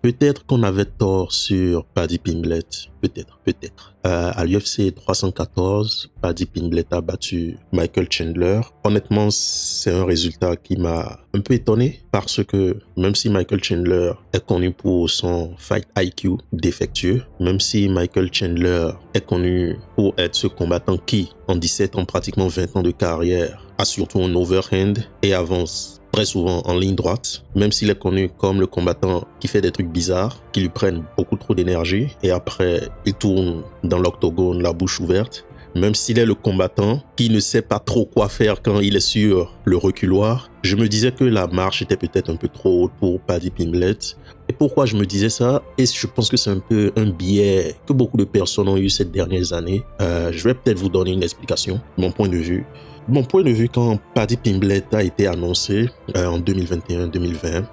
Peut-être qu'on avait tort sur Paddy Pimblett. Peut-être. À l'UFC 314, Paddy Pimblett a battu Michael Chandler. Honnêtement, c'est un résultat qui m'a un peu étonné parce que même si Michael Chandler est connu pour son fight IQ défectueux, même si Michael Chandler est connu pour être ce combattant qui, en 17 ans, pratiquement 20 ans de carrière, a surtout un overhand et avance très souvent en ligne droite, même s'il est connu comme le combattant qui fait des trucs bizarres, qui lui prennent beaucoup trop d'énergie et après il tourne dans l'octogone la bouche ouverte, même s'il est le combattant qui ne sait pas trop quoi faire quand il est sur le reculoir, je me disais que la marche était peut-être un peu trop haute pour Paddy Pimblett. Et pourquoi je me disais ça? Et je pense que c'est un peu un biais que beaucoup de personnes ont eu ces dernières années. Je vais peut-être vous donner une explication, mon point de vue. Mon point de vue, quand Paddy Pimblett a été annoncé en 2021-2020,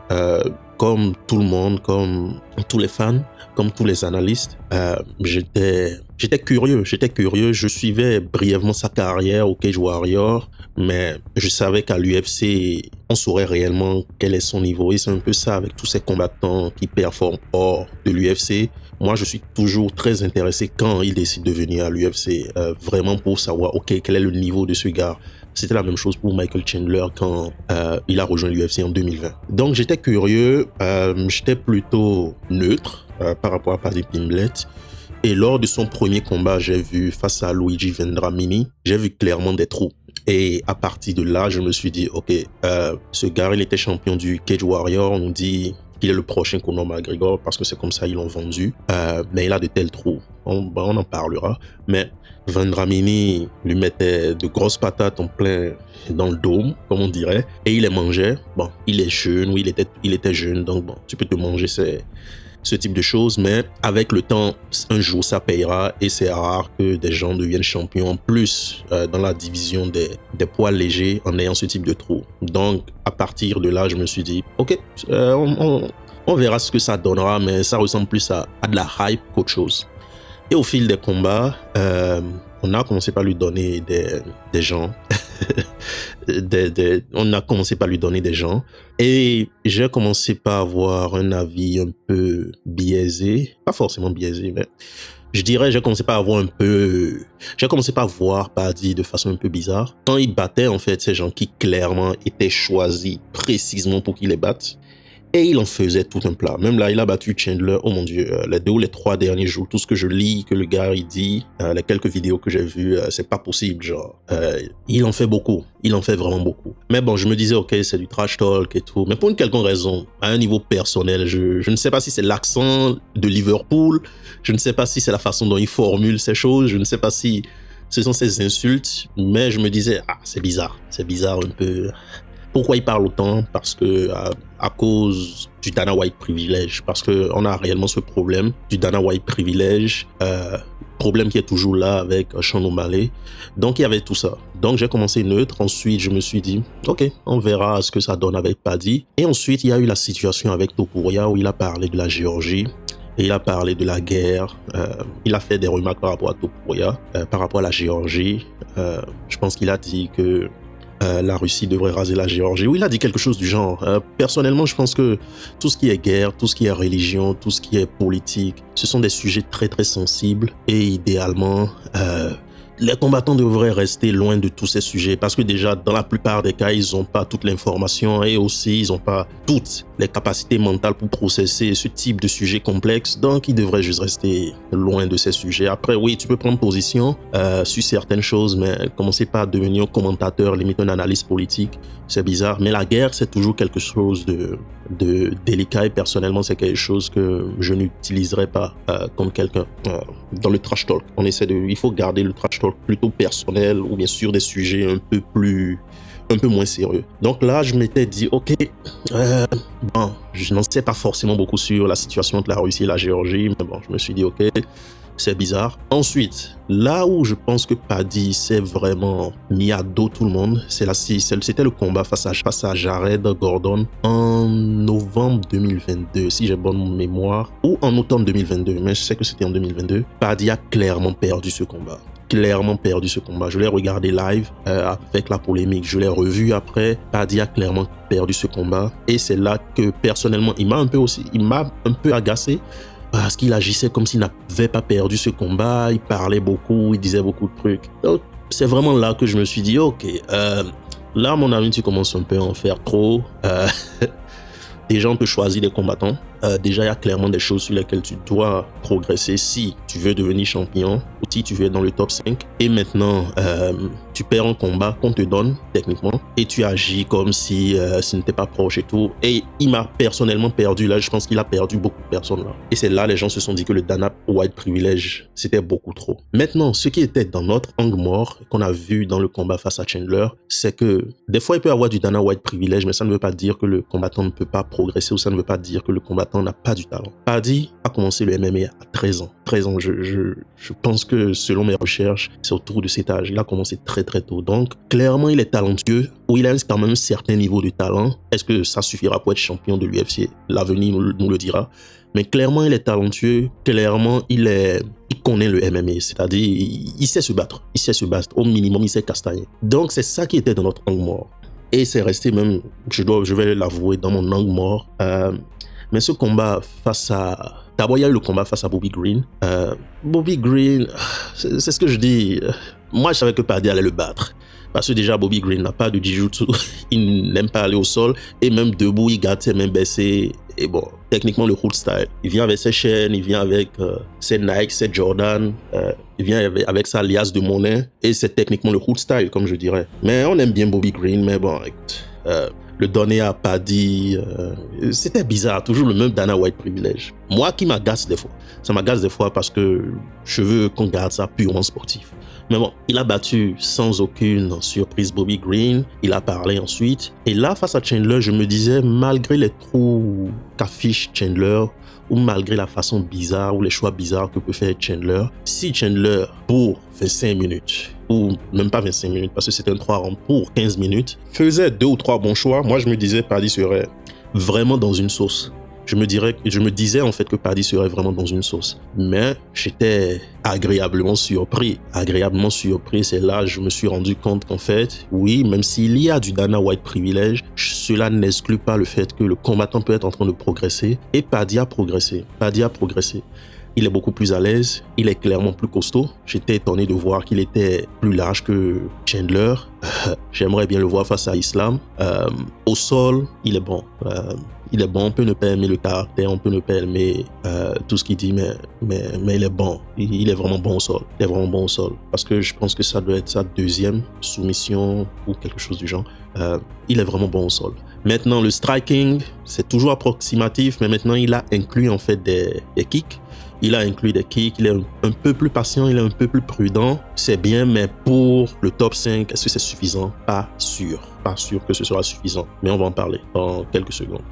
comme tout le monde, comme tous les fans, comme tous les analystes, j'étais curieux. Je suivais brièvement sa carrière au Cage Warrior, mais je savais qu'à l'UFC, on saurait réellement quel est son niveau. Et c'est un peu ça avec tous ces combattants qui performent hors de l'UFC. Moi, je suis toujours très intéressé quand il décide de venir à l'UFC, vraiment pour savoir, ok, quel est le niveau de ce gars. C'était la même chose pour Michael Chandler quand il a rejoint l'UFC en 2020. Donc, j'étais curieux, j'étais plutôt neutre par rapport à Paddy Pimblett. Et lors de son premier combat, j'ai vu face à Luigi Vendramini, j'ai vu clairement des trous. Et à partir de là, je me suis dit, ok, ce gars, il était champion du Cage Warrior, on dit qu'il est le prochain Conor McGregor parce que c'est comme ça ils l'ont vendu, mais il a de tels trous, on en parlera, mais Vendramini lui mettait de grosses patates en plein dans le dôme, comme on dirait, et il les mangeait. Bon, il est jeune, oui, il était jeune, donc bon, tu peux te manger ce type de choses, mais avec le temps, un jour ça payera et c'est rare que des gens deviennent champions en plus dans la division des poids légers en ayant ce type de trou. Donc à partir de là, je me suis dit, ok, on verra ce que ça donnera, mais ça ressemble plus à de la hype qu'autre chose. Et au fil des combats, on a commencé par lui donner des gens. On a commencé par lui donner des gens. Et j'ai commencé par avoir un avis un peu biaisé. Pas forcément biaisé, mais je dirais, j'ai commencé par voir Paddy de façon un peu bizarre. Quand il battait, en fait, ces gens qui clairement étaient choisis précisément pour qu'il les batte. Et il en faisait tout un plat. Même là, il a battu Chandler. Oh mon Dieu, les 2 ou les 3 derniers jours, tout ce que je lis, que le gars il dit, les quelques vidéos que j'ai vues, c'est pas possible. Genre, il en fait beaucoup. Il en fait vraiment beaucoup. Mais bon, je me disais, ok, c'est du trash talk et tout. Mais pour une quelconque raison, à un niveau personnel, je ne sais pas si c'est l'accent de Liverpool, je ne sais pas si c'est la façon dont il formule ces choses, je ne sais pas si ce sont ses insultes, mais je me disais, ah, c'est bizarre un peu. Pourquoi il parle autant? Parce que à cause du Dana White privilège, parce que on a réellement ce problème du Dana White privilège, problème qui est toujours là avec Sean O'Malley. Donc il y avait tout ça. Donc j'ai commencé neutre. Ensuite je me suis dit, ok, on verra ce que ça donne avec Paddy. Et ensuite il y a eu la situation avec Topuria où il a parlé de la Géorgie. Et il a parlé de la guerre, il a fait des remarques par rapport à Topuria, par rapport à la Géorgie. Je pense qu'il a dit que la Russie devrait raser la Géorgie. Oui, il a dit quelque chose du genre. Personnellement, je pense que tout ce qui est guerre, tout ce qui est religion, tout ce qui est politique, ce sont des sujets très très sensibles et idéalement, les combattants devraient rester loin de tous ces sujets parce que déjà, dans la plupart des cas, ils n'ont pas toute l'information et aussi, ils n'ont pas toutes les capacités mentales pour processer ce type de sujet complexe. Donc, ils devraient juste rester loin de ces sujets. Après, oui, tu peux prendre position sur certaines choses, mais commencer par devenir un commentateur, limite un analyste politique, c'est bizarre. Mais la guerre, c'est toujours quelque chose de délicat et personnellement, c'est quelque chose que je n'utiliserai pas comme quelqu'un dans le trash talk. Il faut garder le trash talk plutôt personnel ou bien sûr des sujets un peu moins sérieux. Donc là, je m'étais dit, ok, bon, je n'en sais pas forcément beaucoup sur la situation entre la Russie et la Géorgie, mais bon, je me suis dit, ok, c'est bizarre. Ensuite, là où je pense que Paddy s'est vraiment mis à dos tout le monde, c'était le combat face à Jared Gordon en novembre 2022, si j'ai bonne mémoire, ou en automne 2022, mais je sais que c'était en 2022. Paddy a clairement perdu ce combat. clairement perdu ce combat. Je l'ai regardé live avec la polémique. Je l'ai revu après. Paddy a clairement perdu ce combat. Et c'est là que personnellement, il m'a un peu agacé. Parce qu'il agissait comme s'il n'avait pas perdu ce combat. Il parlait beaucoup, il disait beaucoup de trucs. Donc, c'est vraiment là que je me suis dit, ok, là, à mon avis, tu commences un peu à en faire trop. Déjà, on peut choisir des combattants. Déjà, il y a clairement des choses sur lesquelles tu dois progresser si tu veux devenir champion ou si tu veux être dans le top 5. Et maintenant, tu perds un combat qu'on te donne, techniquement, et tu agis comme si ce n'était pas proche et tout. Et il m'a personnellement perdu. Là, je pense qu'il a perdu beaucoup de personnes là. Et c'est là, les gens se sont dit que le Dana White Privilege, c'était beaucoup trop. Maintenant, ce qui était dans notre angle mort, qu'on a vu dans le combat face à Chandler, c'est que des fois, il peut y avoir du Dana White Privilege, mais ça ne veut pas dire que le combattant ne peut pas progresser ou ça ne veut pas dire que le combattant n'a pas du talent. Paddy a commencé le MMA à 13 ans. 13 ans, je pense que selon mes recherches, c'est autour de cet âge. Il a commencé très très tôt. Donc, clairement, il est talentueux. Ou il a quand même un certain niveau de talent. Est-ce que ça suffira pour être champion de l'UFC? L'avenir nous le dira. Mais clairement, il est talentueux. Clairement, il connaît le MMA. C'est-à-dire, il sait se battre. Il sait se battre. Au minimum, il sait castagner. Donc, c'est ça qui était dans notre angle mort. Et c'est resté même, je vais l'avouer, dans mon angle mort. Mais ce combat face à... D'abord, il y a eu le combat face à Bobby Green. Bobby Green, c'est ce que je dis. Moi, je savais que Paddy allait le battre. Parce que déjà, Bobby Green n'a pas de jiu-jitsu. Il n'aime pas aller au sol. Et même debout, il garde ses mains baissées. Et bon, techniquement, le hood style. Il vient avec ses chaînes, il vient avec ses Nike, ses Jordan. Il vient avec sa liasse de monnaie. Et c'est techniquement le hood style, comme je dirais. Mais on aime bien Bobby Green. Mais bon, écoute... le donner à Paddy, c'était bizarre, toujours le même Dana White Privilege. Moi qui m'agace des fois, ça m'agace des fois parce que je veux qu'on garde ça purement sportif. Mais bon, il a battu sans aucune surprise Bobby Green, il a parlé ensuite. Et là, face à Chandler, je me disais, malgré les trous qu'affiche Chandler, ou malgré la façon bizarre ou les choix bizarres que peut faire Chandler, si Chandler, pour 25 minutes, ou même pas 25 minutes, parce que c'était un 3 rounds, pour 15 minutes, faisait 2 ou 3 bons choix, moi je me disais Paddy serait vraiment dans une sauce. Je me disais en fait que Paddy serait vraiment dans une sauce. Mais j'étais agréablement surpris. Agréablement surpris, c'est là que je me suis rendu compte qu'en fait, oui, même s'il y a du Dana White Privilege, cela n'exclut pas le fait que le combattant peut être en train de progresser. Et Paddy a progressé. Paddy a progressé. Il est beaucoup plus à l'aise, il est clairement plus costaud. J'étais étonné de voir qu'il était plus large que Chandler. J'aimerais bien le voir face à Islam. Au sol, il est bon. Il est bon, on peut ne pas aimer le caractère, on peut ne pas aimer tout ce qu'il dit, mais il est bon. Il est vraiment bon au sol. Il est vraiment bon au sol. Parce que je pense que ça doit être sa deuxième soumission ou quelque chose du genre. Il est vraiment bon au sol. Maintenant, le striking, c'est toujours approximatif, mais maintenant, il a inclus en fait des kicks. Il a inclus des kicks, il est un peu plus patient, il est un peu plus prudent. C'est bien, mais pour le top 5, est-ce que c'est suffisant? Pas sûr. Pas sûr que ce sera suffisant. Mais on va en parler dans quelques secondes.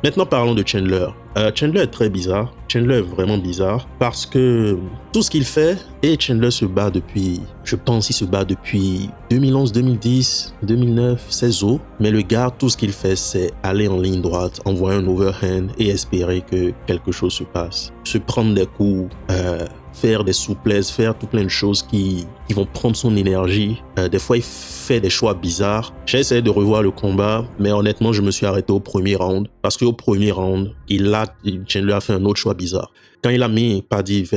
Maintenant, parlons de Chandler. Chandler est très bizarre. Chandler est vraiment bizarre parce que tout ce qu'il fait, et Chandler se bat depuis, je pense, il se bat depuis 2011, 2010, 2009, ses os. Mais le gars, tout ce qu'il fait, c'est aller en ligne droite, envoyer un overhand et espérer que quelque chose se passe. Se prendre des coups, faire des souplesses, faire tout plein de choses qui vont prendre son énergie. Des fois, il fait des choix bizarres. J'ai essayé de revoir le combat, mais honnêtement, je me suis arrêté au premier round. Parce qu'au premier round, Chandler a fait un autre choix bizarre. Quand il a mis Paddy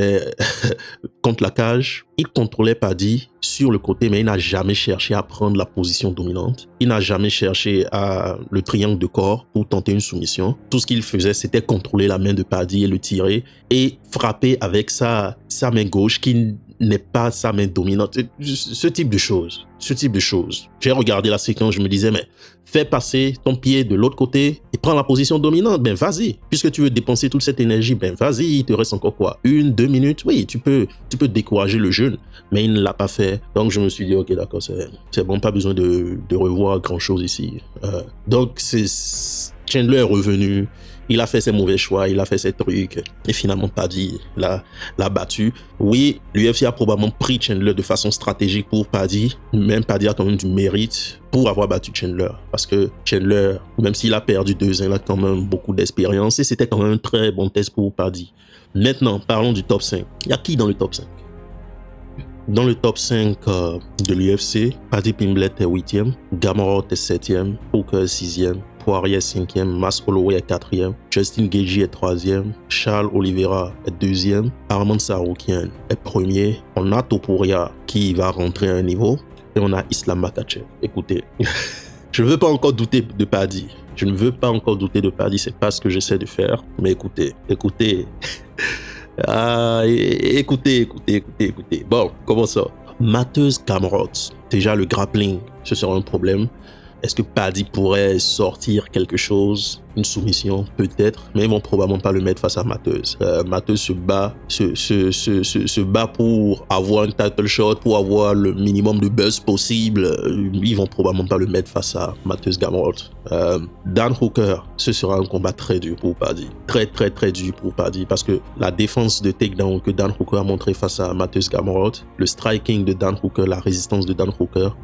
contre la cage, il contrôlait Paddy sur le côté, mais il n'a jamais cherché à prendre la position dominante. Il n'a jamais cherché à le triangle de corps pour tenter une soumission. Tout ce qu'il faisait, c'était contrôler la main de Paddy et le tirer et frapper avec sa main gauche qui n'est pas sa main dominante. Ce type de choses. J'ai regardé la séquence, je me disais, mais fais passer ton pied de l'autre côté et prends la position dominante. Ben vas-y. Puisque tu veux dépenser toute cette énergie, ben vas-y. Il te reste encore quoi? 1-2 minutes? Oui, tu peux décourager le jeune. Mais il ne l'a pas fait. Donc je me suis dit, ok, d'accord, c'est bon, pas besoin de revoir grand-chose ici. Donc Chandler est revenu. Il a fait ses mauvais choix, il a fait ses trucs. Et finalement, Paddy l'a battu. Oui, l'UFC a probablement pris Chandler de façon stratégique pour Paddy. Même Paddy a quand même du mérite pour avoir battu Chandler. Parce que Chandler, même s'il a perdu 2 ans, il a quand même beaucoup d'expérience. Et c'était quand même un très bon test pour Paddy. Maintenant, parlons du top 5. Il y a qui dans le top 5? Dans le top 5 de l'UFC, Paddy Pimblett est 8e, Gamrot est 7e, Hooker est 6e, Poirier est 5e, Max Holloway est 4e, Justin Gaethje est 3e, Charles Oliveira est 2e, Arman Tsarukyan est 1er, on a Topuria qui va rentrer à un niveau, et on a Islam Makhachev. Écoutez, je ne veux pas encore douter de Paddy. Je ne veux pas encore douter de Paddy, c'est pas ce que j'essaie de faire. Mais écoutez. Écoutez. Bon, comment ça? Mateusz Gamrot. Déjà, le grappling, ce sera un problème. Est-ce que Paddy pourrait sortir quelque chose? Une soumission, peut-être, mais ils vont probablement pas le mettre face à Mateusz. Mateusz se bat pour avoir un title shot, pour avoir le minimum de buzz possible. Ils vont probablement pas le mettre face à Mateusz Gamrot. Dan Hooker, ce sera un combat très dur pour Paddy. Très dur pour Paddy, parce que la défense de takedown que Dan Hooker a montré face à Mateusz Gamrot, le striking de Dan Hooker, la résistance de Dan Hooker,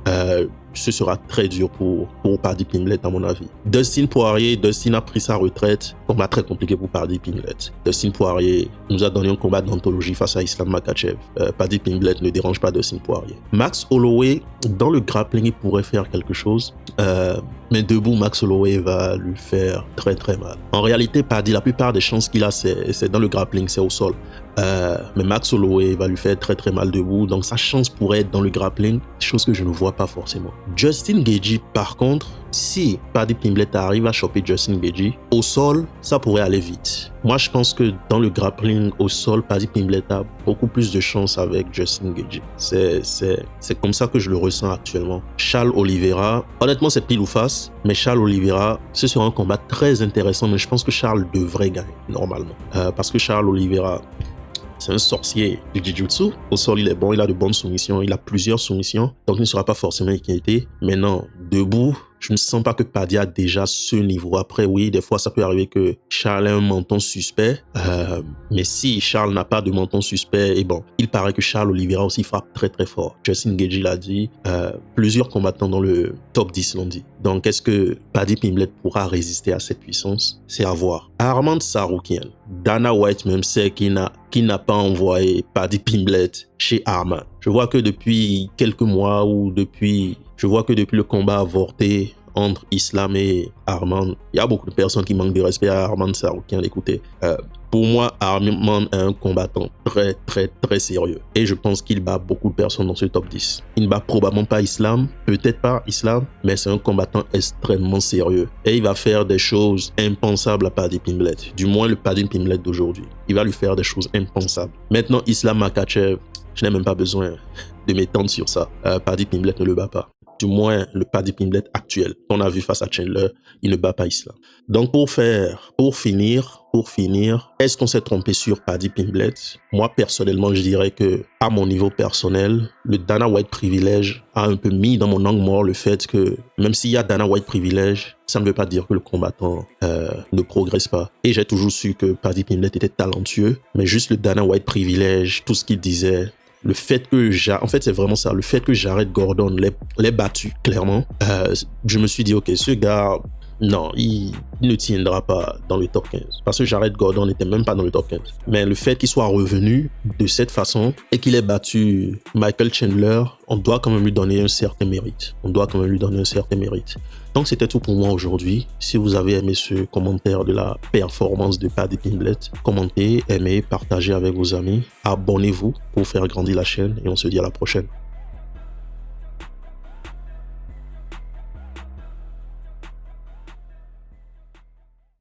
ce sera très dur pour Paddy Pimblett, à mon avis. Dustin Poirier a pris sa retraite. Combat très compliqué pour Paddy Pimblett. Dustin Poirier nous a donné un combat d'anthologie face à Islam Makhachev. Paddy Pimblett ne dérange pas Dustin Poirier. Max Holloway, dans le grappling, il pourrait faire quelque chose. Mais debout, Max Holloway va lui faire très mal. En réalité, Paddy, la plupart des chances qu'il a, c'est dans le grappling, c'est au sol. Mais Max Holloway va lui faire très mal debout. Donc sa chance pourrait être dans le grappling, chose que je ne vois pas forcément. Justin Gaethje, par contre, si Paddy Pimblett arrive à choper Justin Gaethje, au sol, ça pourrait aller vite. Moi, je pense que dans le grappling au sol, Paddy Pimblett a beaucoup plus de chance avec Justin Gaethje. C'est comme ça que je le ressens actuellement. Charles Oliveira, honnêtement, c'est pile ou face, mais Charles Oliveira, ce sera un combat très intéressant, mais je pense que Charles devrait gagner, normalement. Parce que Charles Oliveira, c'est un sorcier du jiu-jitsu. Au sol, il est bon, il a de bonnes soumissions, il a plusieurs soumissions, donc il ne sera pas forcément inquiété. Maintenant, debout, je ne sens pas que Paddy a déjà ce niveau. Après, oui, des fois, ça peut arriver que Charles ait un menton suspect. Mais si Charles n'a pas de menton suspect, et bon, il paraît que Charles Oliveira aussi frappe très fort. Justin Gaethje l'a dit. Plusieurs combattants dans le top 10 l'ont dit. Donc, est-ce que Paddy Pimblett pourra résister à cette puissance? C'est à voir. Arman Tsarukyan. Dana White même sait qu'il n'a pas envoyé Paddy Pimblett chez Arman. Je vois que depuis quelques mois je vois que depuis le combat avorté entre Islam et Arman, il y a beaucoup de personnes qui manquent de respect à Arman Tsarukyan. Écoutez, pour moi, Arman est un combattant très sérieux. Et je pense qu'il bat beaucoup de personnes dans ce top 10. Il ne bat probablement pas Islam, peut-être pas Islam, mais c'est un combattant extrêmement sérieux. Et il va faire des choses impensables à Paddy Pimblett. Du moins, le Paddy Pimblett d'aujourd'hui. Il va lui faire des choses impensables. Maintenant, Islam Makhachev, je n'ai même pas besoin de m'étendre sur ça. Paddy Pimblett ne le bat pas. Du moins, le Paddy Pimblett actuel qu'on a vu face à Chandler, il ne bat pas Islam. Donc pour finir, est-ce qu'on s'est trompé sur Paddy Pimblett? Moi, personnellement, je dirais que, à mon niveau personnel, le Dana White privilège a un peu mis dans mon angle mort le fait que, même s'il y a Dana White privilège, ça ne veut pas dire que le combattant ne progresse pas. Et j'ai toujours su que Paddy Pimblett était talentueux, mais juste le Dana White privilège, tout ce qu'il disait, le fait que en fait c'est vraiment ça, le fait que Jared Gordon l'ait battu clairement, je me suis dit ok, ce gars, non, il ne tiendra pas dans le top 15 parce que Jared Gordon n'était même pas dans le top 15. Mais le fait qu'il soit revenu de cette façon et qu'il ait battu Michael Chandler, on doit quand même lui donner un certain mérite. Donc c'était tout pour moi aujourd'hui. Si vous avez aimé ce commentaire de la performance de Paddy Pimblett, commentez, aimez, partagez avec vos amis, abonnez-vous pour faire grandir la chaîne et on se dit à la prochaine.